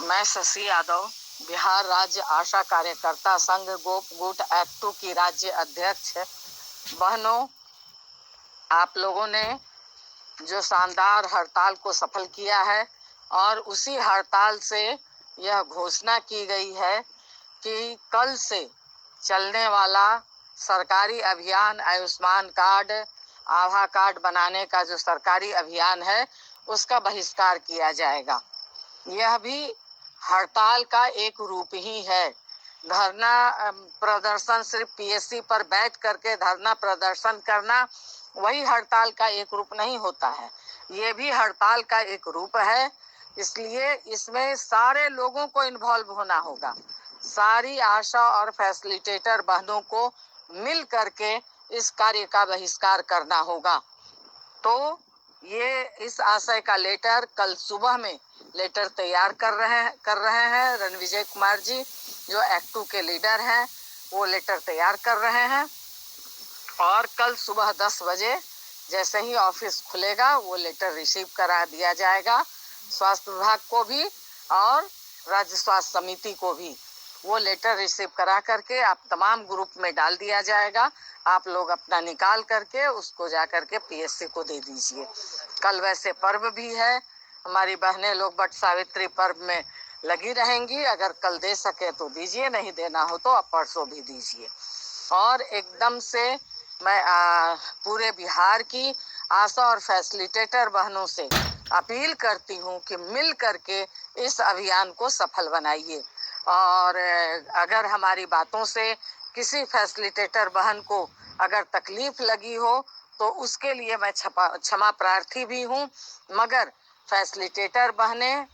मैं शशि यादव, बिहार राज्य आशा कार्यकर्ता संघ गोप गुट एक्ट 2 की राज्य अध्यक्ष। बहनों, आप लोगों ने जो शानदार हड़ताल को सफल किया है और उसी हड़ताल से यह घोषणा की गई है कि कल से चलने वाला सरकारी अभियान आयुष्मान कार्ड, आभा कार्ड बनाने का जो सरकारी अभियान है उसका बहिष्कार किया जाएगा। यह भी हड़ताल का एक रूप ही है। धरना प्रदर्शन सिर्फ पीएससी पर बैठ करके धरना प्रदर्शन करना वही हड़ताल का एक रूप नहीं होता है। ये भी हड़ताल का एक रूप है, इसलिए इसमें सारे लोगों को इन्वॉल्व होना होगा। सारी आशा और फैसिलिटेटर बहनों को मिल करके इस कार्य का बहिष्कार करना होगा। तो ये इस आशय का लेटर कल सुबह में लेटर तैयार कर रहे हैं रणविजय कुमार जी, जो एक्ट 2 के लीडर हैं, वो लेटर तैयार कर रहे हैं। और कल सुबह 10 बजे जैसे ही ऑफिस खुलेगा वो लेटर रिसीव करा दिया जाएगा स्वास्थ्य विभाग को भी और राज्य स्वास्थ्य समिति को भी। वो लेटर रिसीव करा करके आप तमाम ग्रुप में डाल दिया जाएगा। आप लोग अपना निकाल करके उसको जा करके पीएससी को दे दीजिए। कल वैसे पर्व भी है, हमारी बहनें लोग वट सावित्री पर्व में लगी रहेंगी। अगर कल दे सके तो दीजिए, नहीं देना हो तो आप परसों भी दीजिए। और एकदम से मैं पूरे बिहार की आशा और फैसिलिटेटर बहनों से अपील करती हूँ कि मिल करके इस अभियान को सफल बनाइए। और अगर हमारी बातों से किसी फैसिलिटेटर बहन को अगर तकलीफ लगी हो तो उसके लिए मैं क्षमा प्रार्थी भी हूँ। मगर फैसिलिटेटर बहनें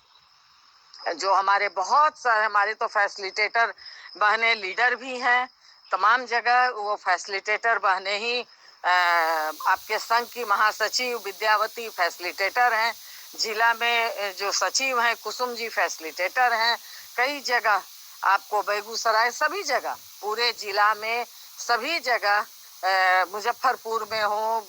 जो हमारे बहुत सारे, हमारे तो फैसिलिटेटर बहनें लीडर भी हैं तमाम जगह। वो फैसिलिटेटर बहनें ही आपके संघ की महासचिव विद्यावती फैसिलिटेटर हैं, जिला में जो सचिव हैं कुसुम जी फैसिलिटेटर हैं। कई जगह आपको बेगूसराय, सभी जगह पूरे जिला में सभी जगह, मुजफ्फरपुर में हो,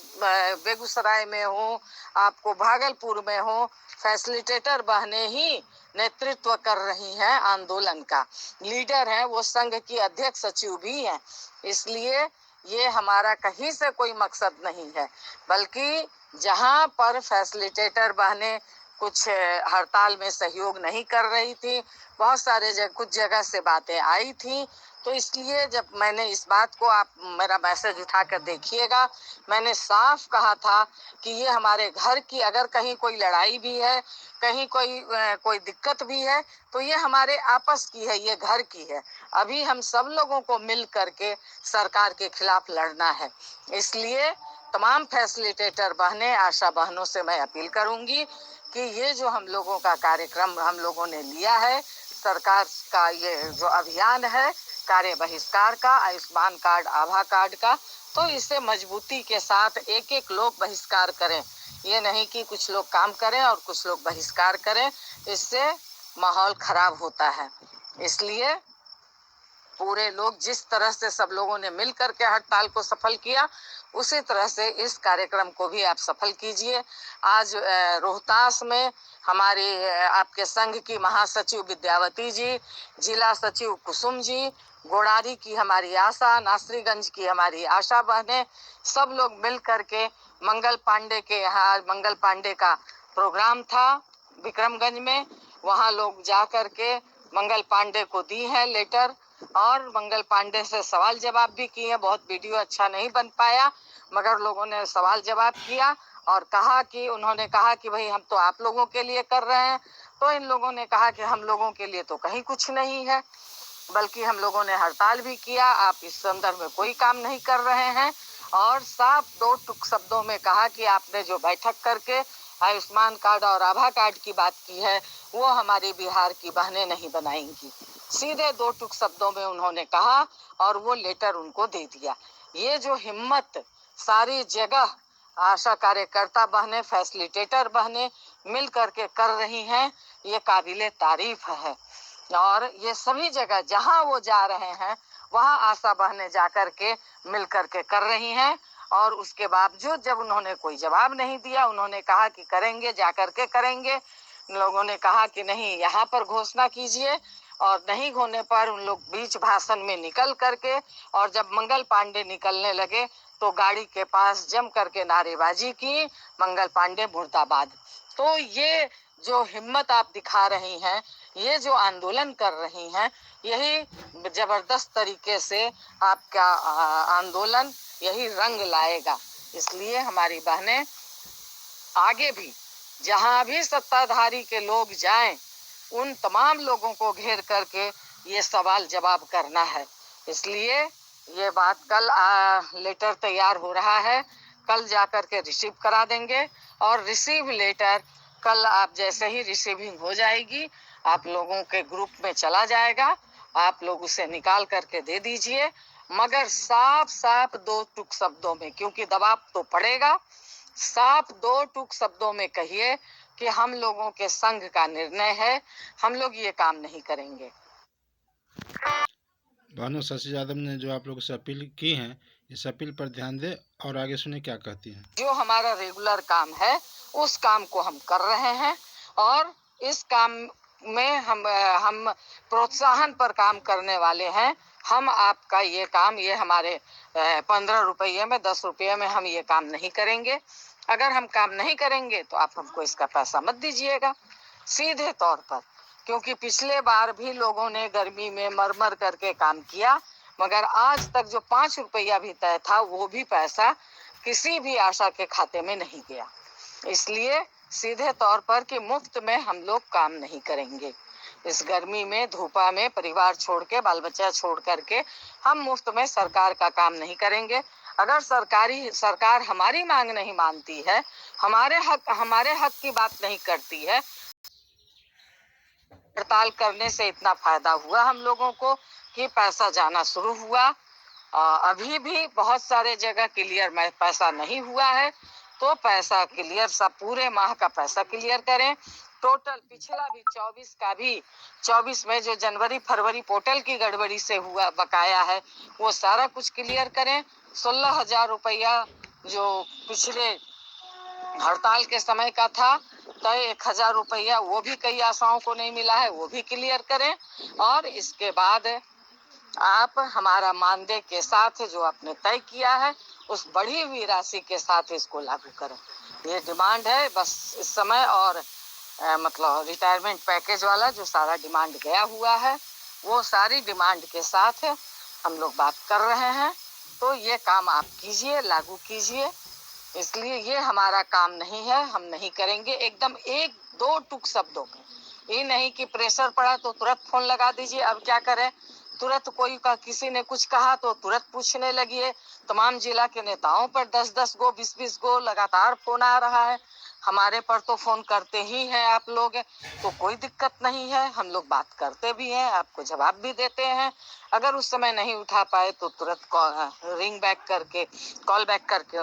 बेगूसराय में हो, आपको भागलपुर में हो, फैसिलिटेटर बहनें ही नेतृत्व कर रही हैं आंदोलन का। लीडर हैं, वो संघ की अध्यक्ष सचिव भी हैं। इसलिए ये हमारा कहीं से कोई मकसद नहीं है, बल्कि जहां पर फैसिलिटेटर बहनें कुछ हड़ताल में सहयोग नहीं कर रही थी, बहुत सारे कुछ जगह से बातें आई थी, तो इसलिए जब मैंने इस बात को, आप मेरा मैसेज उठाकर देखिएगा, मैंने साफ कहा था कि ये हमारे घर की, अगर कहीं कोई लड़ाई भी है, कहीं कोई दिक्कत भी है, तो ये हमारे आपस की है, ये घर की है। अभी हम सब लोगों को मिल करके सरकार के खिलाफ लड़ना है। इसलिए तमाम फैसिलिटेटर बहनें, आशा बहनों से मैं अपील करूंगी कि ये जो हम लोगों का कार्यक्रम हम लोगों ने लिया है, सरकार का ये जो अभियान है कार्य बहिष्कार का, आयुष्मान कार्ड, आभा कार्ड का, तो इसे मजबूती के साथ एक एक लोग बहिष्कार करें। ये नहीं कि कुछ लोग काम करें और कुछ लोग बहिष्कार करें, इससे माहौल खराब होता है। इसलिए पूरे लोग, जिस तरह से सब लोगों ने मिलकर के हड़ताल को सफल किया, उसी तरह से इस कार्यक्रम को भी आप सफल कीजिए। आज रोहतास में हमारी आपके संघ की महासचिव विद्यावती जी, जिला सचिव कुसुम जी, गोड़ारी की हमारी आशा, नासरीगंज की हमारी आशा बहनें, सब लोग मिल करके मंगल पांडे के यहाँ, मंगल पांडे का प्रोग्राम था विक्रमगंज में, वहाँ लोग जा करके मंगल पांडे को दी है लेटर और मंगल पांडे से सवाल जवाब भी किए। बहुत वीडियो अच्छा नहीं बन पाया, मगर लोगों ने सवाल जवाब किया और कहा कि, उन्होंने कहा कि भाई हम तो आप लोगों के लिए कर रहे हैं। तो इन लोगों ने कहा कि हम लोगों के लिए तो कहीं कुछ नहीं है, बल्कि हम लोगों ने हड़ताल भी किया, आप इस संदर्भ में कोई काम नहीं कर रहे हैं। और साफ दो टुक शब्दों में कहा कि आपने जो बैठक करके आयुष्मान कार्ड और आभा कार्ड की बात की है, वो हमारी बिहार की बहनें नहीं बनाएंगी। सीधे दो टुक शब्दों में उन्होंने कहा और वो लेटर उनको दे दिया। ये जो हिम्मत सारी जगह आशा कार्यकर्ता बहनें, फैसिलिटेटर बहनें मिल करके कर रही हैं, ये काबिले तारीफ है। और ये सभी जगह जहां वो जा रहे हैं वहां आशा बहनें जाकर के मिल करके कर रही हैं। और उसके बावजूद जब उन्होंने कोई जवाब नहीं दिया, उन्होंने कहा कि करेंगे, जाकर के करेंगे, लोगों ने कहा कि नहीं, यहाँ पर घोषणा कीजिए, और नहीं होने पर उन लोग बीच भाषण में निकल करके, और जब मंगल पांडे निकलने लगे तो गाड़ी के पास जम करके नारेबाजी की, मंगल पांडे मुर्दाबाद। तो ये जो हिम्मत आप दिखा रही हैं, ये जो आंदोलन कर रही हैं, यही जबरदस्त तरीके से आपका आंदोलन यही रंग लाएगा। इसलिए हमारी बहनें आगे भी जहां भी सत्ताधारी के लोग जाएं, उन तमाम लोगों को घेर करके ये सवाल जवाब करना है। इसलिए ये बात कल लेटर तैयार हो रहा है, कल जाकर के रिसीव करा देंगे, और रिसीव लेटर कल आप जैसे ही रिसीविंग हो जाएगी, आप लोगों के ग्रुप में चला जाएगा, आप लोग उसे निकाल करके दे दीजिए, मगर साफ साफ 2 टूक शब्दों में, क्योंकि दबाव तो पड़ेगा, साफ 2 टूक शब्दों में कहिए कि हम लोगों के संघ का निर्णय है, हम लोग ये काम नहीं करेंगे। भानु शशि यादव ने जो आप लोगों से अपील की है, इस अपील पर ध्यान दे और आगे सुने क्या कहती हैं। जो हमारा रेगुलर काम है उस काम को हम कर रहे हैं, और इस काम में हम प्रोत्साहन पर काम करने वाले हैं। हम आपका ये काम, ये हमारे 15 रुपये में 10 रुपये में हम ये काम नहीं करेंगे। अगर हम काम नहीं करेंगे तो आप हमको इसका पैसा मत दीजिएगा, सीधे तौर पर। क्योंकि पिछले बार भी लोगों ने गर्मी में मर करके काम किया, मगर आज तक जो 5 रुपया भी तय था, वो भी पैसा किसी भी आशा के खाते में नहीं गया। इसलिए सीधे तौर पर कि मुफ्त में हम लोग काम नहीं करेंगे। इस गर्मी में, धूपा में परिवार छोड़ के, बाल बच्चा छोड़ करके हम मुफ्त में सरकार का काम नहीं करेंगे। अगर सरकार हमारी मांग नहीं मानती है, हमारे हक की बात नहीं करती है, हड़ताल करने से इतना फायदा हुआ हम लोगों को कि पैसा जाना शुरू हुआ। अभी भी बहुत सारे जगह क्लियर में पैसा नहीं हुआ है, तो पैसा क्लियर, सब पूरे माह का पैसा क्लियर करें। टोटल पिछला भी 24 का भी, 24 में जो जनवरी फरवरी पोर्टल की गड़बड़ी से हुआ बकाया है, वो सारा कुछ क्लियर करें। 16,000 रुपया जो पिछले हड़ताल के समय का था, तो 1,000 रुपया वो भी कई आशाओं को नहीं मिला है, वो भी क्लियर करें। और इसके बाद आप हमारा मानदेय के साथ जो आपने तय किया है, उस बढ़ी हुई राशि के साथ इसको लागू करें। ये डिमांड है बस इस समय। और मतलब रिटायरमेंट पैकेज वाला जो सारा डिमांड गया हुआ है, वो सारी डिमांड के साथ हम लोग बात कर रहे हैं। तो ये काम आप कीजिए, लागू कीजिए। इसलिए ये हमारा काम नहीं है, हम नहीं करेंगे। एकदम 1-2 टूक शब्दों में, ये नहीं कि प्रेशर पड़ा तो तुरंत फोन लगा दीजिए। अब क्या करें, तुरंत कोई का किसी ने कुछ कहा तो तुरंत पूछने लगिए। तमाम जिला के नेताओं पर 10-10 गो 20-20 गो लगातार फोन आ रहा है। हमारे पर तो फोन करते ही हैं आप लोग, तो कोई दिक्कत नहीं है, हम लोग बात करते भी हैं, आपको जवाब भी देते हैं। अगर उस समय नहीं उठा पाए तो तुरंत रिंग बैक करके, कॉल बैक करके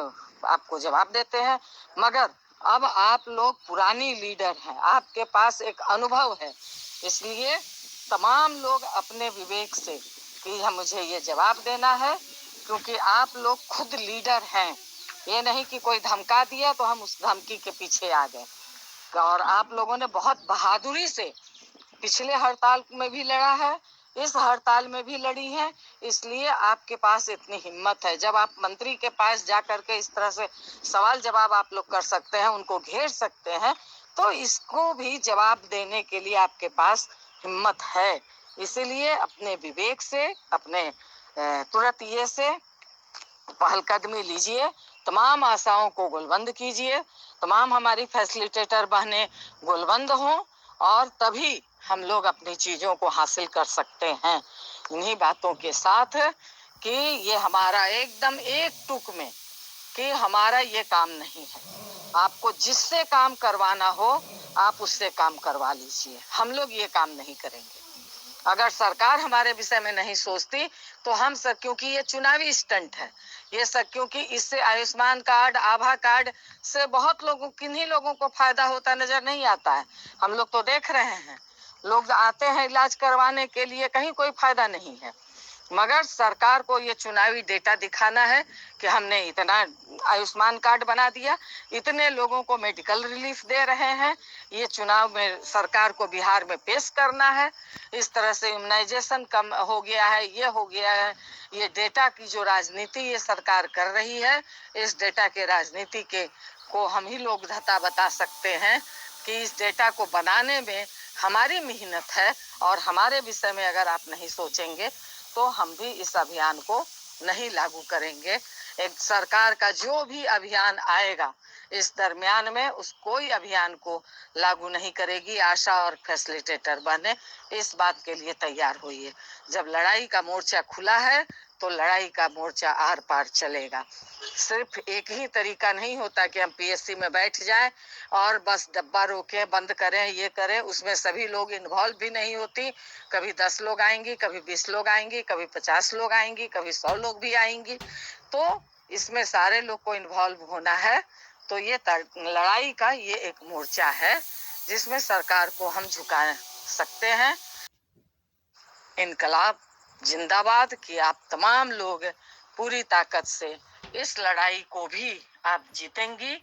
आपको जवाब देते हैं। मगर अब आप लोग पुरानी लीडर हैं, आपके पास एक अनुभव है, इसलिए तमाम लोग अपने विवेक से कि हम मुझे ये जवाब देना है, क्योंकि आप लोग खुद लीडर हैं। ये नहीं कि कोई धमका दिया तो हम उस धमकी के पीछे आ गए। और आप लोगों ने बहुत बहादुरी से पिछले हड़ताल में भी लड़ा है, इस हड़ताल में भी लड़ी है, इसलिए आपके पास इतनी हिम्मत है। जब आप मंत्री के पास जा करके इस तरह से सवाल जवाब आप लोग कर सकते हैं, उनको घेर सकते हैं, तो इसको भी जवाब देने के लिए आपके पास हिम्मत है। इसीलिए अपने विवेक से, अपने तुरंत ये से पहलकदमी लीजिए, तमाम आशाओं को गोलबंद कीजिए, तमाम हमारी फैसिलिटेटर बहनें गोलबंद हों, और तभी हम लोग अपनी चीजों को हासिल कर सकते हैं। इन्हीं बातों के साथ कि ये हमारा एकदम 1 टूक में कि हमारा ये काम नहीं है। आपको जिससे काम करवाना हो आप उससे काम करवा लीजिए, हम लोग ये काम नहीं करेंगे। अगर सरकार हमारे विषय में नहीं सोचती तो हम सब, क्योंकि ये चुनावी स्टंट है ये सब, क्योंकि इससे आयुष्मान कार्ड, आभा कार्ड से बहुत लोगों, किन्हीं लोगों को फायदा होता नजर नहीं आता है। हम लोग तो देख रहे हैं, लोग आते हैं इलाज करवाने के लिए, कहीं कोई फायदा नहीं है। मगर सरकार को ये चुनावी डेटा दिखाना है कि हमने इतना आयुष्मान कार्ड बना दिया, इतने लोगों को मेडिकल रिलीफ दे रहे हैं। ये चुनाव में सरकार को बिहार में पेश करना है। इस तरह से इम्यूनाइजेशन कम हो गया है, ये हो गया है। ये डेटा की जो राजनीति ये सरकार कर रही है, इस डेटा के राजनीति के को हम ही लोग धता बता सकते हैं कि इस डेटा को बनाने में हमारी मेहनत है, और हमारे विषय में अगर आप नहीं सोचेंगे तो हम भी इस अभियान को नहीं लागू करेंगे। एक सरकार का जो भी अभियान आएगा इस दरमियान में उस कोई अभियान को लागू नहीं करेगी। आशा और फैसिलिटेटर बने, इस बात के लिए तैयार होइए। जब लड़ाई का मोर्चा खुला है तो लड़ाई का मोर्चा आर पार चलेगा। सिर्फ एक ही तरीका नहीं होता कि हम पीएससी में बैठ जाएं और बस डब्बा रोकें, बंद करें, ये करें। उसमें सभी लोग इन्वॉल्व भी नहीं होती। कभी 10 लोग आएंगी, कभी 20 लोग आएंगी, कभी 50 लोग आएंगी, कभी 100 लोग भी आएंगी। तो इसमें सारे लोग को इन्वॉल्व होना है। तो ये लड़ाई का ये एक मोर्चा है जिसमें सरकार को हम झुका सकते हैं। इनकलाब जिंदाबाद कि आप तमाम लोग पूरी ताकत से इस लड़ाई को भी आप जीतेंगी,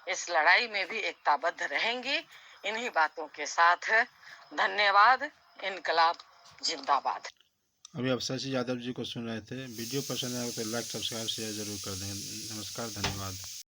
इस लड़ाई में भी एकताबद्ध रहेंगी। इन्हीं बातों के साथ धन्यवाद। इनकलाब जिंदाबाद। अभी आप शशि यादव जी को सुन रहे थे। वीडियो पसंद आए तो लाइक सब्सक्राइब शेयर जरूर कर दें। नमस्कार, धन्यवाद।